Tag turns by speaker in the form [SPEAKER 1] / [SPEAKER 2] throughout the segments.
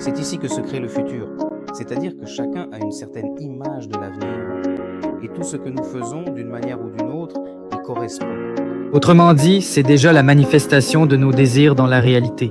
[SPEAKER 1] C'est ici que se crée le futur, c'est-à-dire que chacun a une certaine image de l'avenir, et tout ce que nous faisons d'une manière ou d'une autre y correspond.
[SPEAKER 2] Autrement dit, c'est déjà la manifestation de nos désirs dans la réalité.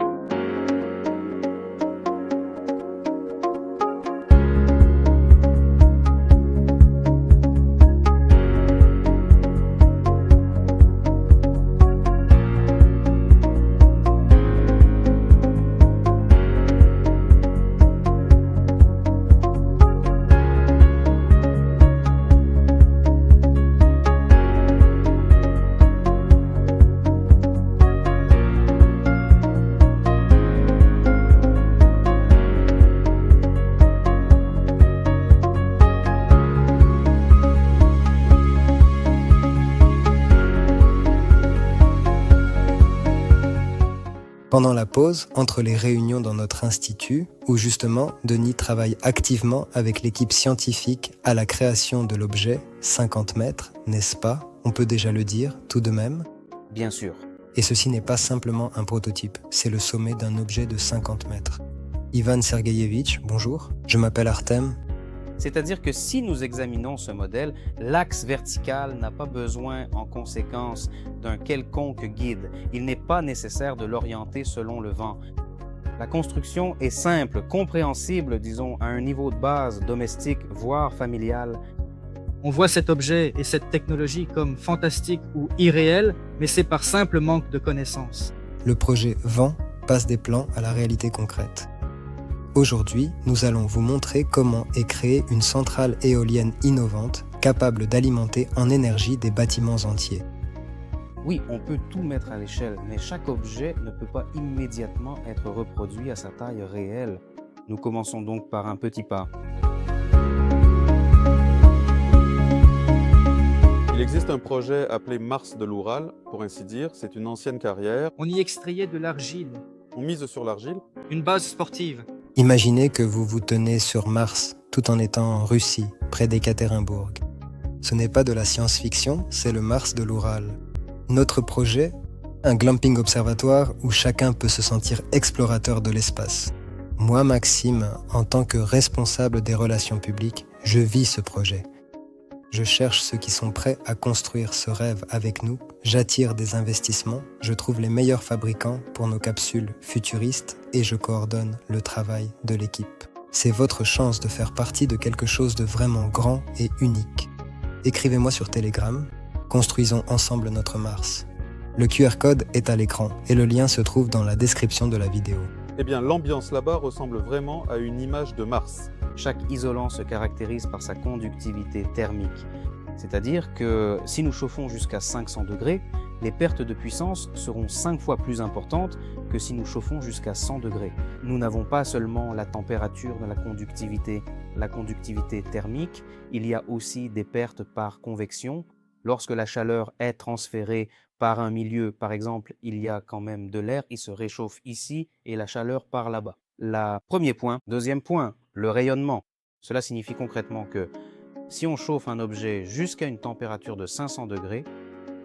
[SPEAKER 3] Pendant la pause, entre les réunions dans notre institut, où justement Denis travaille activement avec l'équipe scientifique à la création de l'objet 50 mètres, n'est-ce pas? On peut déjà le dire, tout de même.
[SPEAKER 1] Bien sûr.
[SPEAKER 3] Et ceci n'est pas simplement un prototype, c'est le sommet d'un objet de 50 mètres. Ivan Sergeyevitch, bonjour, je m'appelle Artem.
[SPEAKER 1] C'est-à-dire que si nous examinons ce modèle, l'axe vertical n'a pas besoin en conséquence d'un quelconque guide. Il n'est pas nécessaire de l'orienter selon le vent. La construction est simple, compréhensible, disons, à un niveau de base domestique, voire familial.
[SPEAKER 2] On voit cet objet et cette technologie comme fantastique ou irréel, mais c'est par simple manque de connaissances.
[SPEAKER 3] Le projet Vent passe des plans à la réalité concrète. Aujourd'hui, nous allons vous montrer comment est créée une centrale éolienne innovante capable d'alimenter en énergie des bâtiments entiers.
[SPEAKER 1] Oui, on peut tout mettre à l'échelle, mais chaque objet ne peut pas immédiatement être reproduit à sa taille réelle. Nous commençons donc par un petit pas.
[SPEAKER 4] Il existe un projet appelé Mars de l'Oural, pour ainsi dire, c'est une ancienne carrière.
[SPEAKER 2] On y extrayait de l'argile,
[SPEAKER 4] On mise sur l'argile.
[SPEAKER 2] une base sportive.
[SPEAKER 3] Imaginez que vous vous tenez sur Mars tout en étant en Russie, près d'Ekaterinbourg. Ce n'est pas de la science-fiction, c'est le Mars de l'Oural. Notre projet, un glamping observatoire où chacun peut se sentir explorateur de l'espace. Moi, Maxime, en tant que responsable des relations publiques, je vis ce projet. Je cherche ceux qui sont prêts à construire ce rêve avec nous, j'attire des investissements, je trouve les meilleurs fabricants pour nos capsules futuristes et je coordonne le travail de l'équipe. C'est votre chance de faire partie de quelque chose de vraiment grand et unique. Écrivez-moi sur Telegram, construisons ensemble notre Mars. Le QR code est à l'écran et le lien se trouve dans la description de la vidéo.
[SPEAKER 4] Eh bien, l'ambiance là-bas ressemble vraiment à une image de Mars.
[SPEAKER 1] Chaque isolant se caractérise par sa conductivité thermique. C'est-à-dire que si nous chauffons jusqu'à 500 degrés, les pertes de puissance seront 5 fois plus importantes que si nous chauffons jusqu'à 100 degrés. Nous n'avons pas seulement la température de la conductivité thermique, il y a aussi des pertes par convection. Lorsque la chaleur est transférée par un milieu, par exemple, il y a quand même de l'air, il se réchauffe ici et la chaleur part là-bas. Premier point. Deuxième point, le rayonnement. Cela signifie concrètement que si on chauffe un objet jusqu'à une température de 500 degrés,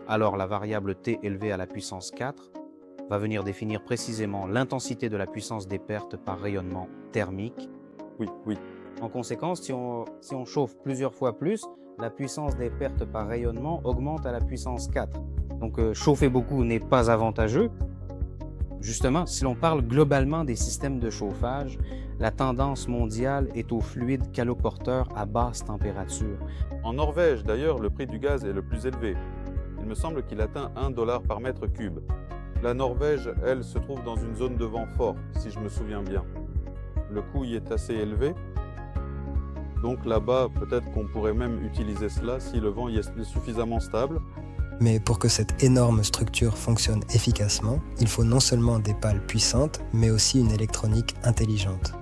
[SPEAKER 1] alors la variable T élevée à la puissance 4 va venir définir précisément l'intensité de la puissance des pertes par rayonnement thermique.
[SPEAKER 4] Oui.
[SPEAKER 1] En conséquence, si on chauffe plusieurs fois plus, la puissance des pertes par rayonnement augmente à la puissance 4. Donc chauffer beaucoup n'est pas avantageux. Justement, si l'on parle globalement des systèmes de chauffage, la tendance mondiale est aux fluides caloporteurs à basse température.
[SPEAKER 4] En Norvège, d'ailleurs, le prix du gaz est le plus élevé. Il me semble qu'il atteint 1 dollar par mètre cube. La Norvège, elle, se trouve dans une zone de vent fort, si je me souviens bien. Le coût y est assez élevé. Donc là-bas, peut-être qu'on pourrait même utiliser cela si le vent y est suffisamment stable.
[SPEAKER 3] Mais pour que cette énorme structure fonctionne efficacement, il faut non seulement des pales puissantes, mais aussi une électronique intelligente.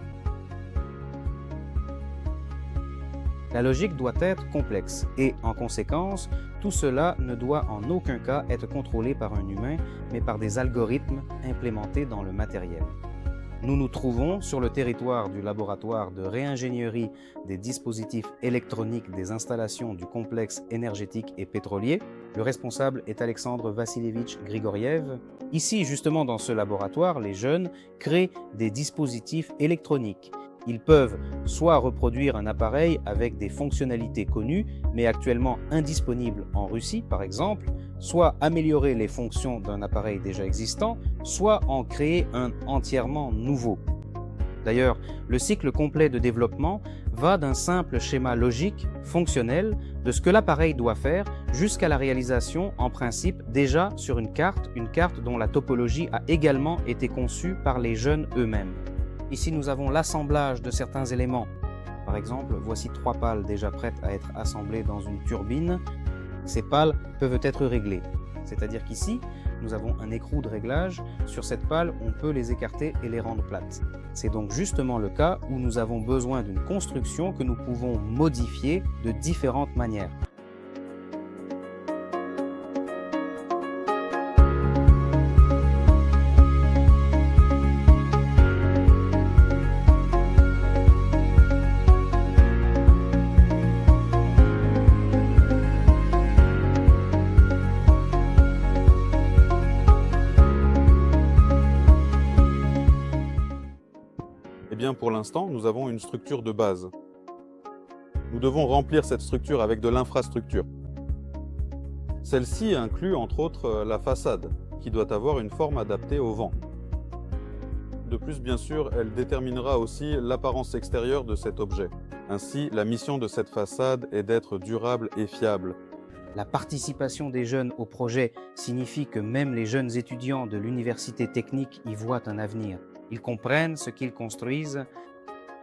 [SPEAKER 1] La logique doit être complexe et, en conséquence, tout cela ne doit en aucun cas être contrôlé par un humain, mais par des algorithmes implémentés dans le matériel. Nous nous trouvons sur le territoire du laboratoire de réingénierie des dispositifs électroniques des installations du complexe énergétique et pétrolier. Le responsable est Alexandre Vassilievitch Grigoriev. Ici, justement dans ce laboratoire, les jeunes créent des dispositifs électroniques. Ils peuvent soit reproduire un appareil avec des fonctionnalités connues, mais actuellement indisponibles en Russie par exemple, soit améliorer les fonctions d'un appareil déjà existant, soit en créer un entièrement nouveau. D'ailleurs, le cycle complet de développement va d'un simple schéma logique, fonctionnel, de ce que l'appareil doit faire, jusqu'à la réalisation, en principe, déjà sur une carte dont la topologie a également été conçue par les jeunes eux-mêmes. Ici, nous avons l'assemblage de certains éléments. Par exemple, voici 3 pales déjà prêtes à être assemblées dans une turbine. Ces pales peuvent être réglées. C'est-à-dire qu'ici, nous avons un écrou de réglage. Sur cette pale, on peut les écarter et les rendre plates. C'est donc justement le cas où nous avons besoin d'une construction que nous pouvons modifier de différentes manières.
[SPEAKER 4] Eh bien, pour l'instant, nous avons une structure de base. Nous devons remplir cette structure avec de l'infrastructure. Celle-ci inclut entre autres la façade, qui doit avoir une forme adaptée au vent. De plus, bien sûr, elle déterminera aussi l'apparence extérieure de cet objet. Ainsi, la mission de cette façade est d'être durable et fiable.
[SPEAKER 1] La participation des jeunes au projet signifie que même les jeunes étudiants de l'université technique y voient un avenir. Ils comprennent ce qu'ils construisent.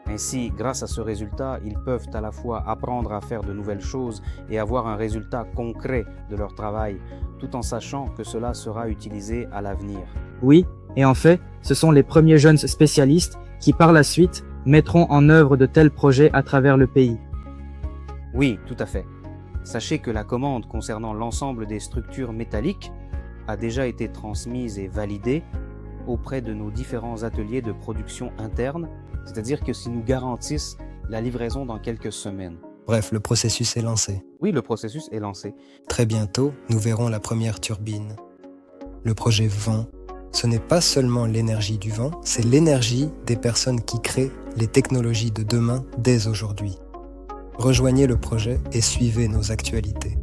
[SPEAKER 1] Ainsi, grâce à ce résultat, ils peuvent à la fois apprendre à faire de nouvelles choses et avoir un résultat concret de leur travail, tout en sachant que cela sera utilisé à l'avenir.
[SPEAKER 2] Oui, et en fait, ce sont les premiers jeunes spécialistes qui par la suite mettront en œuvre de tels projets à travers le pays.
[SPEAKER 1] Oui, tout à fait. Sachez que la commande concernant l'ensemble des structures métalliques a déjà été transmise et validée auprès de nos différents ateliers de production interne, c'est-à-dire que s'ils nous garantissent la livraison dans quelques semaines.
[SPEAKER 3] Bref, le processus est lancé.
[SPEAKER 1] Oui, le processus est lancé.
[SPEAKER 3] Très bientôt, nous verrons la première turbine. Le projet vent, ce n'est pas seulement l'énergie du vent, c'est l'énergie des personnes qui créent les technologies de demain dès aujourd'hui. Rejoignez le projet et suivez nos actualités.